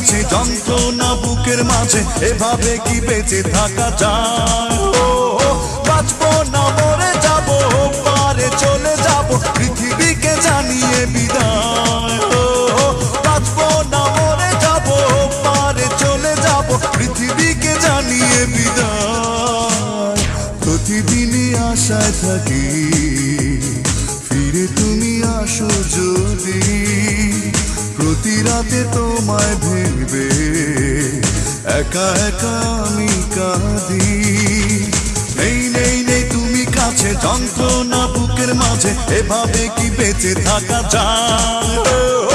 কাছে যন্ত্রণা বুকের মাঝে এভাবে কি বেঁচে থাকা যায় বাঁচবো না মরে যাব পারে চলে যাব পৃথিবীকে জানিয়ে বিদায় বাঁচবো না মরে যাব পারে চলে যাব পৃথিবীকে জানিয়ে বিদায় প্রতিদিনই আশায় থাকি ফিরে তুমি আসো যদি প্রতি রাতে তোমায় ভেবে একা একা আমি কাঁদি নেই নেই নেই তুমি কাছে যন্ত্রণা বুকের মাঝে এভাবে কি বেঁচে থাকা যায়